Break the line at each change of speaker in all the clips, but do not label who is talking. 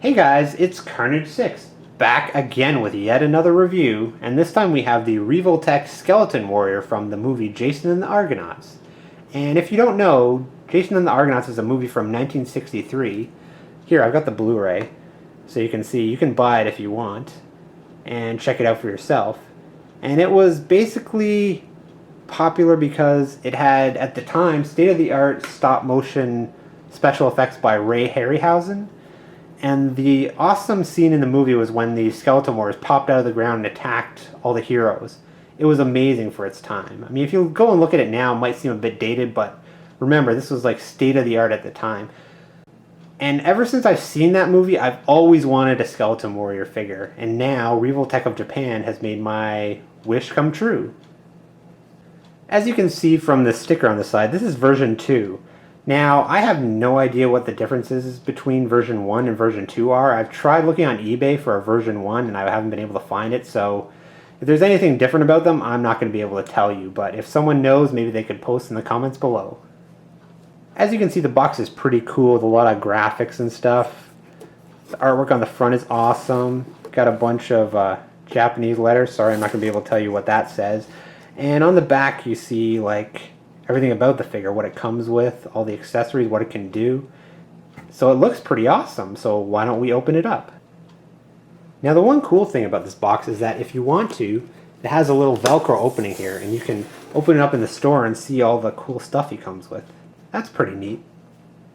Hey guys, it's Carnage6, back again with yet another review, and this time we have the Revoltech Skeleton Warrior from the movie Jason and the Argonauts. And if you don't know, Jason and the Argonauts is a movie from 1963. Here, I've got the Blu-ray, so you can see, you can buy it if you want, and check it out for yourself. And it was basically popular because it had, at the time, state-of-the-art stop-motion special effects by Ray Harryhausen. And the awesome scene in the movie was when the skeleton warriors popped out of the ground and attacked all the heroes. It was amazing for its time. I mean, if you go and look at it now, it might seem a bit dated, but remember, this was like state of the art at the time. And ever since I've seen that movie, I've always wanted a skeleton warrior figure. And now, Revoltech of Japan has made my wish come true. As you can see from the sticker on the side, this is version 2. Now, I have no idea what the differences between version 1 and version 2 are. I've tried looking on eBay for a version 1 and I haven't been able to find it, so if there's anything different about them, I'm not going to be able to tell you, but if someone knows, maybe they could post in the comments below. As you can see, the box is pretty cool with a lot of graphics and stuff. The artwork on the front is awesome. Got a bunch of Japanese letters. Sorry, I'm not going to be able to tell you what that says. And on the back you see like everything about the figure, what it comes with, all the accessories, what it can do. So it looks pretty awesome, so why don't we open it up? Now the one cool thing about this box is that if you want to, it has a little Velcro opening here, and you can open it up in the store and see all the cool stuff he comes with. That's pretty neat.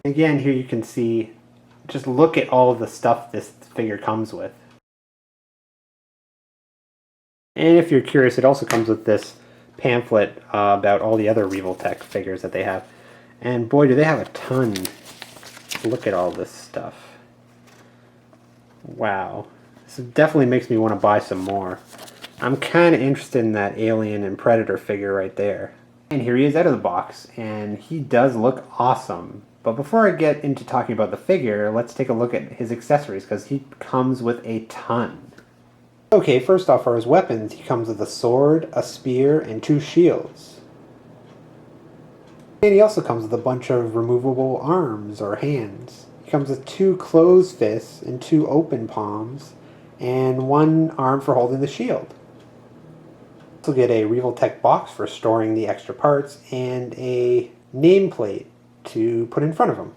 Again, here you can see, just look at all of the stuff this figure comes with. And if you're curious, it also comes with this pamphlet about all the other Revoltech figures that they have. And boy, do they have a ton. Look at all this stuff. Wow. This definitely makes me want to buy some more. I'm kind of interested in that Alien and Predator figure right there. And here he is out of the box, and he does look awesome. But before I get into talking about the figure, let's take a look at his accessories, because he comes with a ton. Okay, first off, for his weapons, he comes with a sword, a spear, and 2 shields. And he also comes with a bunch of removable arms or hands. He comes with 2 closed fists and 2 open palms, and 1 arm for holding the shield. You also get a Revoltech box for storing the extra parts, and a nameplate to put in front of him.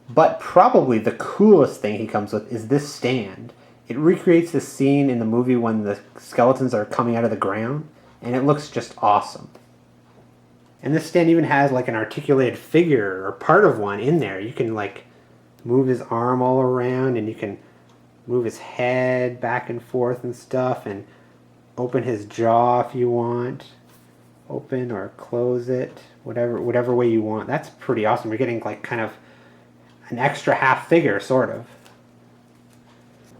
But probably the coolest thing he comes with is this stand. It recreates the scene in the movie when the skeletons are coming out of the ground, and it looks just awesome. And this stand even has like an articulated figure, or part of one, in there. You can like move his arm all around, and you can move his head back and forth and stuff, and open his jaw if you want. Open or close it, whatever way you want. That's pretty awesome. You're getting like kind of an extra half figure, sort of.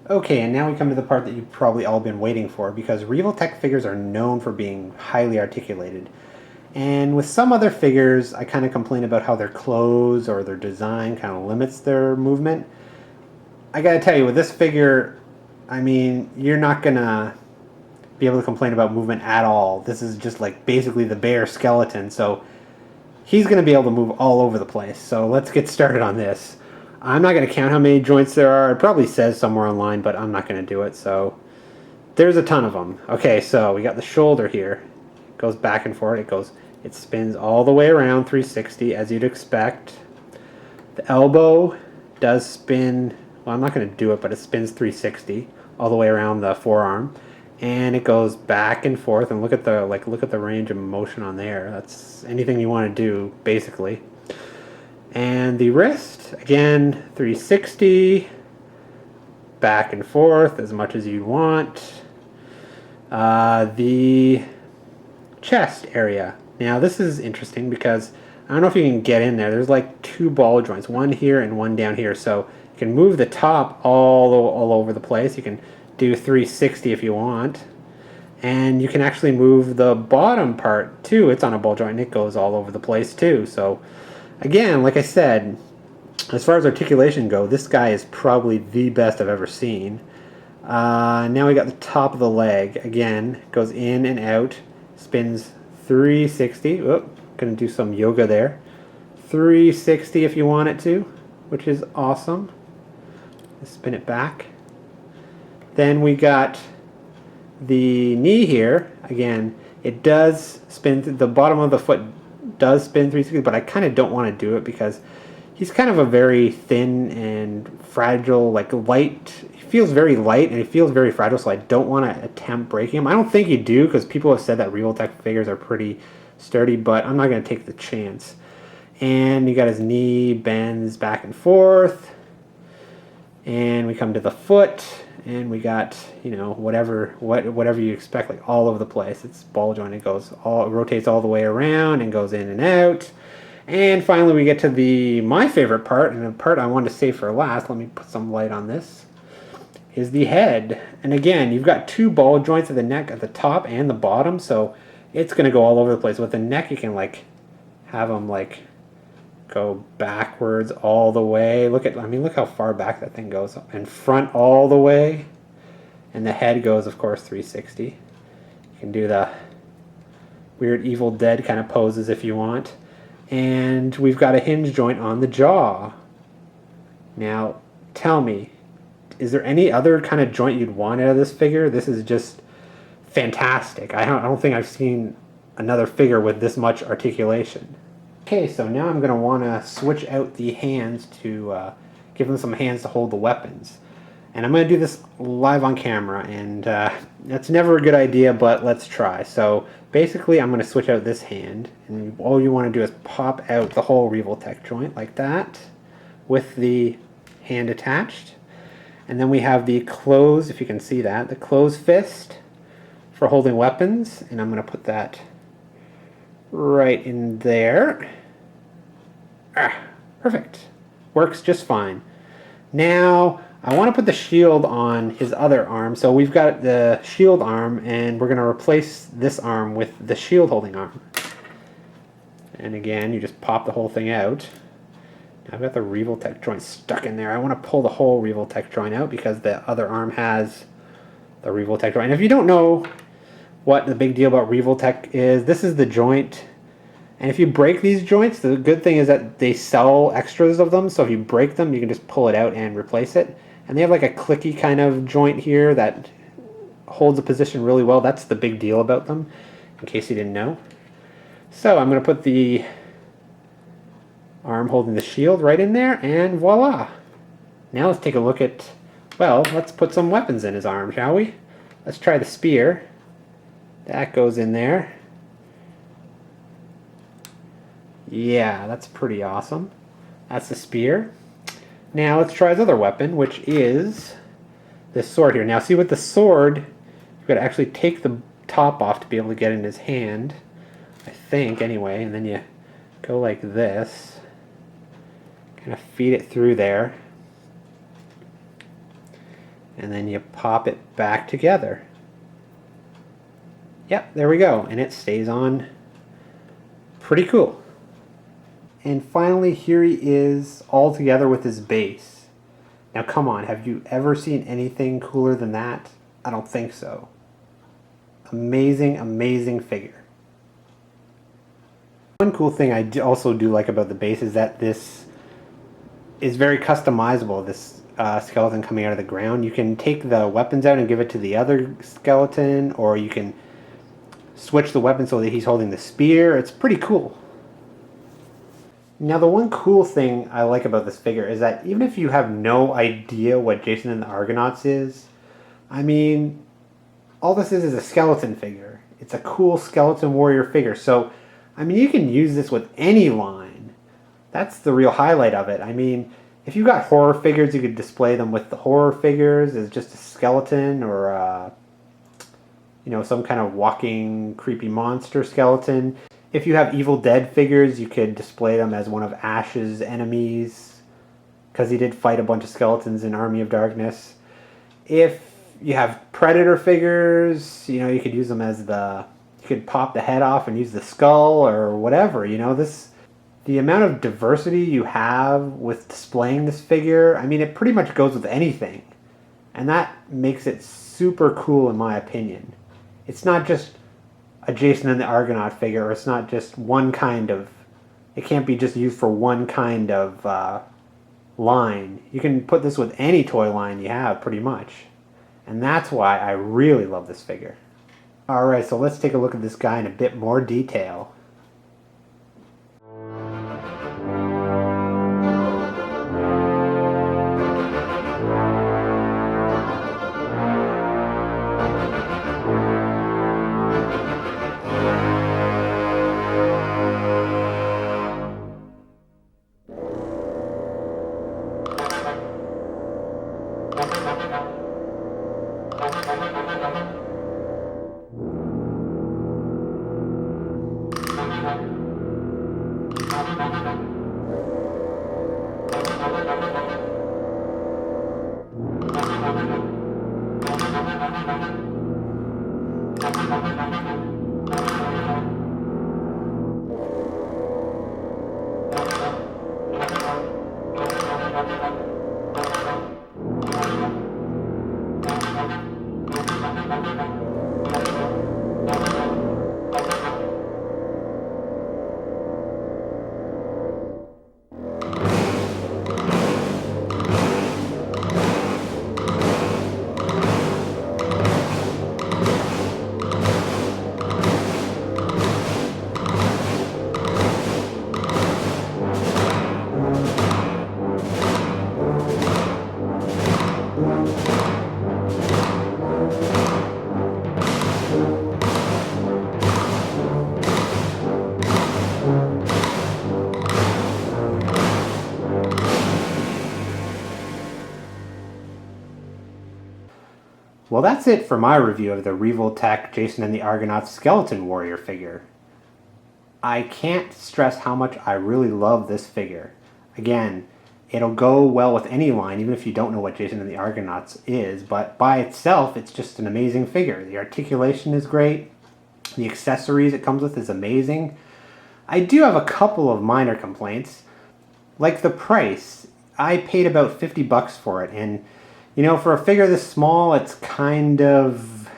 Okay, and now we come to the part that you've probably all been waiting for, because Revoltech figures are known for being highly articulated. And with some other figures, I kind of complain about how their clothes or their design kind of limits their movement. I gotta tell you, with this figure, I mean, you're not gonna be able to complain about movement at all. This is just like basically the bare skeleton, so he's gonna be able to move all over the place. So let's get started on this. I'm not going to count how many joints there are. It probably says somewhere online, but I'm not going to do it. So there's a ton of them. Okay, so we got the shoulder here. It goes back and forth. It spins all the way around 360, as you'd expect. The elbow does spin. Well, I'm not going to do it, but it spins 360 all the way around the forearm, and it goes back and forth. And look at the range of motion on there. That's anything you want to do, basically. And the wrist, again, 360, back and forth as much as you want. The chest area. Now this is interesting because I don't know if you can get in there. There's like 2 ball joints, one here and one down here. So you can move the top all over the place. You can do 360 if you want. And you can actually move the bottom part too. It's on a ball joint and it goes all over the place too. So again, like I said, as far as articulation go, this guy is probably the best I've ever seen. Now we got the top of the leg. Again, goes in and out, spins 360. Oh, gonna do some yoga there. 360 if you want it to, which is awesome. spin it back. Then we got the knee here. Again, it does spin, the bottom of the foot does spin 360, but I kind of don't want to do it because he's kind of a very thin and fragile, like light. He feels very light and he feels very fragile, so I don't want to attempt breaking him. I don't think you do because people have said that Revoltech figures are pretty sturdy, but I'm not going to take the chance. And you got his knee bends back and forth. And we come to the foot, and we got, you know, whatever you expect, like all over the place. It's ball joint. It rotates all the way around and goes in and out. And finally, we get to my favorite part, and the part I wanted to save for last. Let me put some light on this. Is the head. And again, you've got two ball joints at the neck at the top and the bottom, so it's going to go all over the place. With the neck, you can like have them like go backwards all the way. Look how far back that thing goes. And front all the way. And the head goes, of course, 360. You can do the weird Evil Dead kind of poses if you want. And we've got a hinge joint on the jaw. Now, tell me, is there any other kind of joint you'd want out of this figure? This is just fantastic. I don't think I've seen another figure with this much articulation. Okay, so now I'm going to want to switch out the hands to give them some hands to hold the weapons. And I'm going to do this live on camera, and that's never a good idea, but let's try. So basically I'm going to switch out this hand, and all you want to do is pop out the whole Revoltech joint like that with the hand attached. And then we have the closed, if you can see that, the closed fist for holding weapons, and I'm going to put that right in there. Perfect. Works just fine. Now, I want to put the shield on his other arm. So we've got the shield arm, and we're going to replace this arm with the shield holding arm. And again, you just pop the whole thing out. Now I've got the Revoltech joint stuck in there. I want to pull the whole Revoltech joint out because the other arm has the Revoltech joint. And if you don't know what the big deal about Revoltech is, this is the joint. And if you break these joints, the good thing is that they sell extras of them. So if you break them, you can just pull it out and replace it. And they have like a clicky kind of joint here that holds a position really well. That's the big deal about them, in case you didn't know. So I'm going to put the arm holding the shield right in there, and voila. Now let's take a look at, well, let's put some weapons in his arm, shall we? Let's try the spear. That goes in there. Yeah, that's pretty awesome. That's the spear. Now let's try his other weapon, which is this sword here. Now see, with the sword, you've got to actually take the top off to be able to get in his hand, I think, anyway, and then you go like this, kind of feed it through there, and then you pop it back together. Yep, there we go, and it stays on pretty cool. And finally, here he is all together with his base. Now come on, have you ever seen anything cooler than that? I don't think so. Amazing, amazing figure. One cool thing I also do like about the base is that this is very customizable, this skeleton coming out of the ground. You can take the weapons out and give it to the other skeleton, or you can switch the weapon so that he's holding the spear. It's pretty cool. Now, the one cool thing I like about this figure is that even if you have no idea what Jason and the Argonauts is, I mean, all this is a skeleton figure. It's a cool skeleton warrior figure. So, I mean, you can use this with any line. That's the real highlight of it. I mean, if you got horror figures, you could display them with the horror figures as just a skeleton, or you know, some kind of walking creepy monster skeleton. If you have Evil Dead figures, you could display them as one of Ash's enemies, because he did fight a bunch of skeletons in Army of Darkness. If you have Predator figures, you know, you could use them as you could pop the head off and use the skull or whatever, you know. The amount of diversity you have with displaying this figure, I mean, it pretty much goes with anything. And that makes it super cool in my opinion. It's not just a Jason and the Argonaut figure, or it's not just one kind of, it can't be just used for one kind of line. You can put this with any toy line you have, pretty much. And that's why I really love this figure. Alright, so let's take a look at this guy in a bit more detail. Well, that's it for my review of the Revoltech Jason and the Argonauts Skeleton Warrior figure. I can't stress how much I really love this figure. Again, it'll go well with any line, even if you don't know what Jason and the Argonauts is, but by itself, it's just an amazing figure. The articulation is great. The accessories it comes with is amazing. I do have a couple of minor complaints, like the price. I paid about 50 bucks for it, and you know, for a figure this small, it's kind of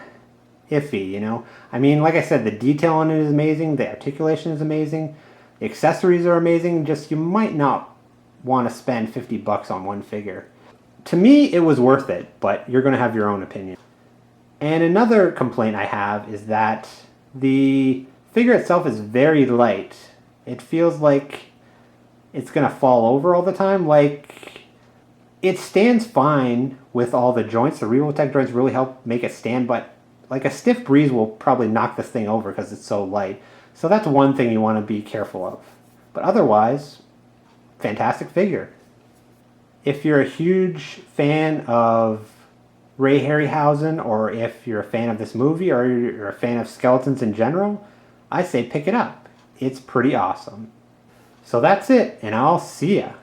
iffy, you know. I mean, like I said, the detail on it is amazing, the articulation is amazing, the accessories are amazing, just you might not want to spend 50 bucks on one figure. To me, it was worth it, but you're going to have your own opinion. And another complaint I have is that the figure itself is very light. It feels like it's going to fall over all the time. Like, it stands fine with all the joints. The Revoltech joints really help make it stand, but like a stiff breeze will probably knock this thing over because it's so light. So that's one thing you want to be careful of. But otherwise, fantastic figure. If you're a huge fan of Ray Harryhausen, or if you're a fan of this movie, or you're a fan of skeletons in general, I say pick it up. It's pretty awesome. So that's it, and I'll see ya.